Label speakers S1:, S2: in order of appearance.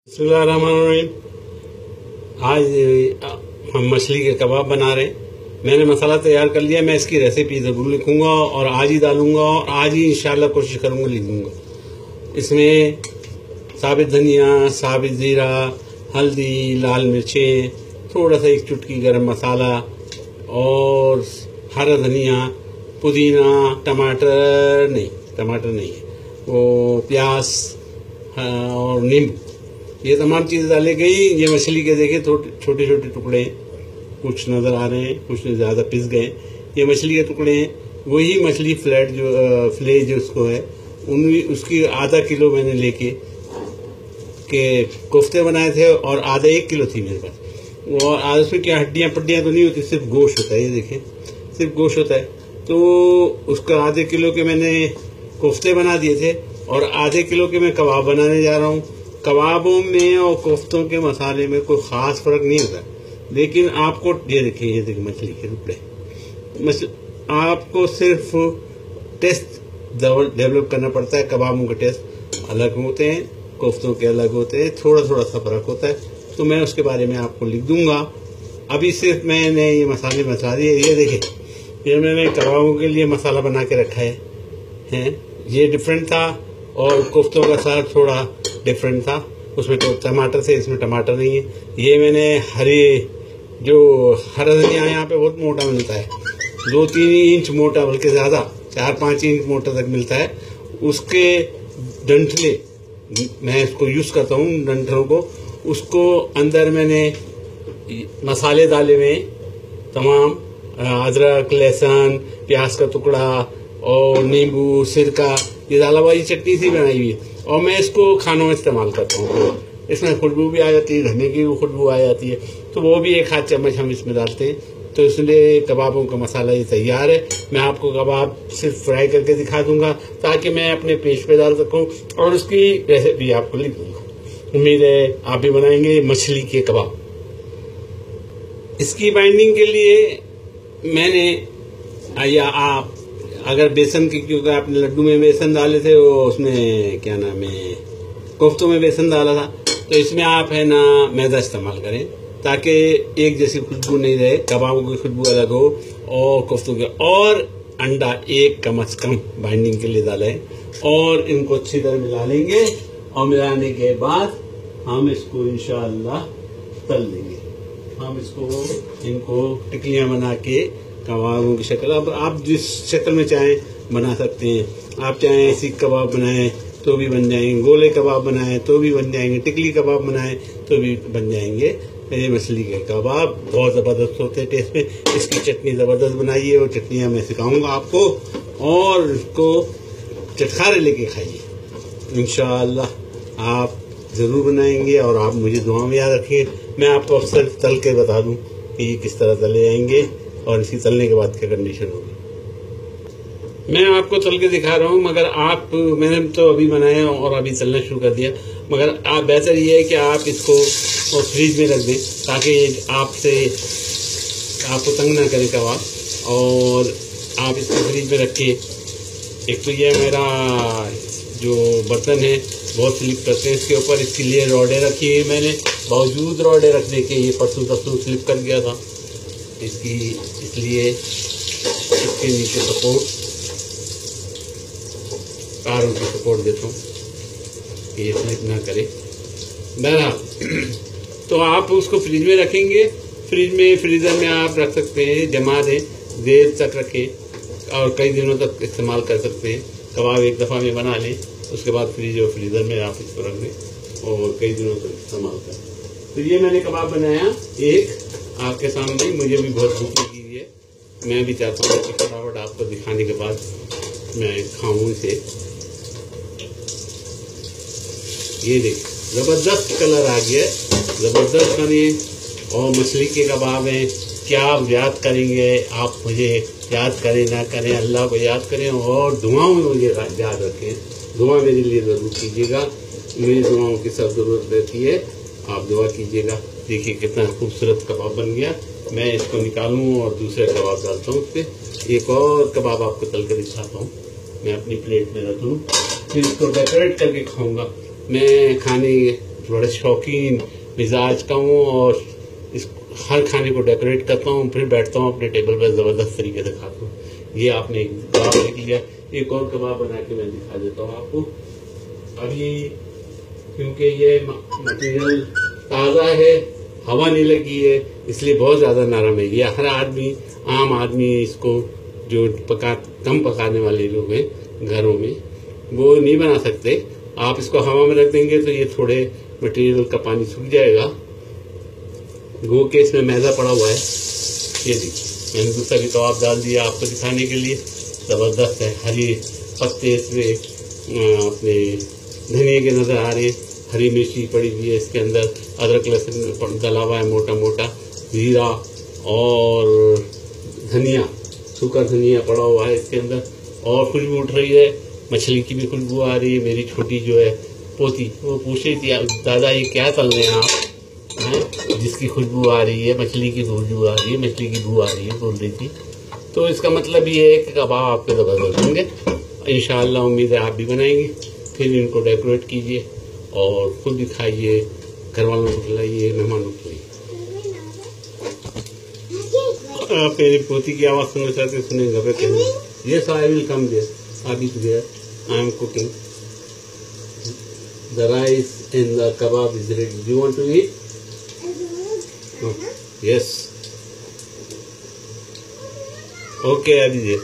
S1: बिस्मिल्लाहिर्रहमानिर्रहीम। आज हम मछली के कबाब बना रहे हैं। मैंने मसाला तैयार कर लिया। मैं इसकी रेसिपी ज़रूर लिखूंगा और आज ही डालूंगा और आज ही इंशाल्लाह कोशिश करूंगा लिख दूंगा। इसमें साबित धनिया, साबित ज़ीरा, हल्दी, लाल मिर्चें, थोड़ा सा एक चुटकी गरम मसाला और हरा धनिया, पुदीना, टमाटर नहीं है, वो प्याज और नींबू, ये तमाम चीज़ें डाली गई। ये मछली के देखिए छोटे छोटे टुकड़े, कुछ नज़र आ रहे हैं, कुछ ज़्यादा पिस गए। ये मछली के टुकड़े हैं। वही मछली फ्लैट फिले जो उसको है उसकी आधा किलो मैंने लेके के कोफ्ते बनाए थे और आधा 1 किलो थी मेरे पास। और आज उसमें क्या हड्डियाँ पड्डियाँ तो नहीं होती, सिर्फ गोश्त होता है। ये देखें, सिर्फ गोश्त होता है। तो उसका आधे किलो के मैंने कोफ्ते बना दिए थे और आधे किलो के मैं कबाब बनाने जा रहा हूँ। कबाबों में और कोफ्तों के मसाले में कोई ख़ास फ़र्क नहीं होता, लेकिन आपको ये देखिए मछली के टुकड़े, आपको सिर्फ टेस्ट डेवलप करना पड़ता है। कबाबों के टेस्ट अलग होते हैं, कोफ्तों के अलग होते हैं, थोड़ा थोड़ा सा फ़र्क होता है। तो मैं उसके बारे में आपको लिख दूंगा। अभी सिर्फ मैंने ये मसाले बता दिए। ये देखिए, ये मैंने कबाबों के लिए मसाला बना के रखा है। ये डिफरेंट था और कोफ्तों का साथ थोड़ा डिफरेंट था। उसमें तो टमाटर थे, इसमें टमाटर नहीं है। ये मैंने हरा धनिया यहाँ पे बहुत मोटा मिलता है, 2-3 इंच मोटा, बल्कि ज़्यादा 4-5 इंच मोटा तक मिलता है। उसके डंठले मैं इसको यूज़ करता हूँ, डंठलों को। उसको अंदर मैंने मसाले डाले में तमाम अदरक, लहसुन, प्याज का टुकड़ा और नींबू, सिरका, ये डाला हुआ। ये चटनी सी बनाई हुई है और मैं इसको खानों में इस्तेमाल करता हूँ। इसमें खुशबू भी आ जाती है, धनिया की भी खुशबू आ जाती है, तो वो भी 1 हाथ चम्मच हम इसमें डालते हैं। तो इसलिए कबाबों का मसाला ये तैयार है। मैं आपको कबाब सिर्फ फ्राई करके दिखा दूंगा ताकि मैं अपने पेज पे डाल सकूँ और उसकी रेसिपी आपको लिख दूंगा। उम्मीद है आप भी बनाएंगे मछली के कबाब। इसकी बाइंडिंग के लिए मैंने आप अगर बेसन की, क्योंकि आपने लड्डू में बेसन डाले थे, वो उसमें क्या नाम है, कोफ्तों में बेसन डाला था, तो इसमें आप है ना मैदा इस्तेमाल करें ताकि एक जैसी खुशबू नहीं रहे। कबाबों की खुशबू अलग हो और कोफ्तों की। और अंडा 1 कम से कम बाइंडिंग के लिए डालें और इनको अच्छी तरह मिला लेंगे। और मिलाने के बाद हम इसको इंशाअल्लाह तल लेंगे। हम इनको टिकलियां बना के कबाबों की शक्ल, अब आप जिस शक्ल में चाहें बना सकते हैं। आप चाहें सीख कबाब बनाएं तो भी बन जाएंगे, गोले कबाब बनाएं तो भी बन जाएंगे, टिकली कबाब बनाएं तो भी बन जाएंगे। ये मछली के कबाब बहुत ज़बरदस्त होते हैं टेस्ट में। इसकी चटनी ज़बरदस्त बनाइए और चटनियाँ मैं सिखाऊंगा आपको, और इसको चटखारे लेके खाइए। इंशाअल्लाह आप ज़रूर बनाएंगे और आप मुझे दुआ में याद रखिए। मैं आपको अक्सर तल के बता दूँ कि ये किस तरह तले जाएंगे और इसकी तलने के बाद क्या कंडीशन होगी। मैं आपको तल के दिखा रहा हूँ, मगर मैंने तो अभी बनाया और अभी तलना शुरू कर दिया। मगर आप बेहतर ये है कि आप इसको और फ्रिज में रख दें ताकि आपको तंग ना करे कबाब। और आप इसको फ्रिज में रख के, एक तो ये मेरा जो बर्तन है बहुत स्लिप करते हैं इसके ऊपर, इसके लिए रॉडे रखी है मैंने। बावजूद रॉडे रखने के ये परसों स्लिप कर गया था इसलिए इसके नीचे तारों की सपोर्ट देता हूँ कि ये स्लिप ना करे। बहरहाल तो आप उसको फ्रिज में रखेंगे। फ्रीज़र में आप रख सकते हैं, जमा दें, देर तक रखें और कई दिनों तक इस्तेमाल कर सकते हैं। कबाब एक दफ़ा में बना लें, उसके बाद फ्रीज़र में आप इसको रख दें और कई दिनों तक इस्तेमाल करें। तो ये मैंने कबाब बनाया एक आपके सामने। मुझे भी बहुत भूख लगी है, मैं भी चाहता हूँ कि फटाफट आपको दिखाने के बाद मैं खाऊं इसे। ये देख, ज़बरदस्त कलर आ गया, ज़बरदस्त बने और मछली के कबाब हैं। क्या आप याद करेंगे? आप मुझे याद करें ना करें, अल्लाह को याद करें और दुआओं में मुझे याद रखें। दुआ मेरे लिए ज़रूर कीजिएगा, मेरी दुआओं की सब ज़रूरत रहती है। आप दुआ कीजिएगा। देखिए कितना खूबसूरत कबाब बन गया। मैं इसको निकालूं और दूसरे कबाब डालता हूँ उस पर। एक और कबाब आपको तल के दिखाता हूँ। मैं अपनी प्लेट में रख लूँ, फिर इसको डेकोरेट करके खाऊंगा। मैं खाने बड़ा शौकीन मिजाज का हूँ और इस हर खाने को डेकोरेट करता हूँ, फिर बैठता हूँ अपने टेबल पर ज़बरदस्त तरीके से खाता हूँ। ये आपने एक कबाब देख लिया, एक और कबाब बना के मैं दिखा देता हूँ आपको। अभी क्योंकि ये मटेरियल ताज़ा है, हवा नहीं लगी है, इसलिए बहुत ज़्यादा नरम है। ये हर आदमी, आम आदमी इसको जो कम पकाने वाले लोग हैं घरों में, वो नहीं बना सकते। आप इसको हवा में रख देंगे तो ये थोड़े मटेरियल का पानी सूख जाएगा। गो के इसमें मैदा पड़ा हुआ है, ये देखिए मैंने दूसरा भी कबाब डाल दिया आपको दिखाने के लिए। ज़बरदस्त है, हरी पत्ते इसमें अपने धनिए के नज़र आ रहे हैं, हरी मिर्ची पड़ी हुई है इसके अंदर, अदरक लहसुन डला हुआ है मोटा मोटा, जीरा और धनिया, सूखा धनिया पड़ा हुआ है इसके अंदर। और खुशबू उठ रही है, मछली की भी खुशबू आ रही है। मेरी छोटी जो है पोती, वो पूछ रही थी दादा ये क्या तल रहे हैं आप, हैं जिसकी खुशबू आ रही है, मछली की खुशबू आ रही है, मछली की बू आ रही है बोल रही थी। तो इसका मतलब ये है कि कबाब आपके ज़बरदस्त होंगे इंशाअल्लाह। उम्मीद है आप भी बनाएंगे। फिर इनको डेकोरेट कीजिए और खुद भी खाइए, घर वालों को खिलाइए, मेहमानों को खिलाइए। आप मेरी पोती की आवाज़ सुनना चाहते हैं, सुनेंगे पे कहेंगे yes I will come there, I will be there, I am cooking, the rice and the kebab is ready, do you want to eat? Yes, okay आ दीजिए।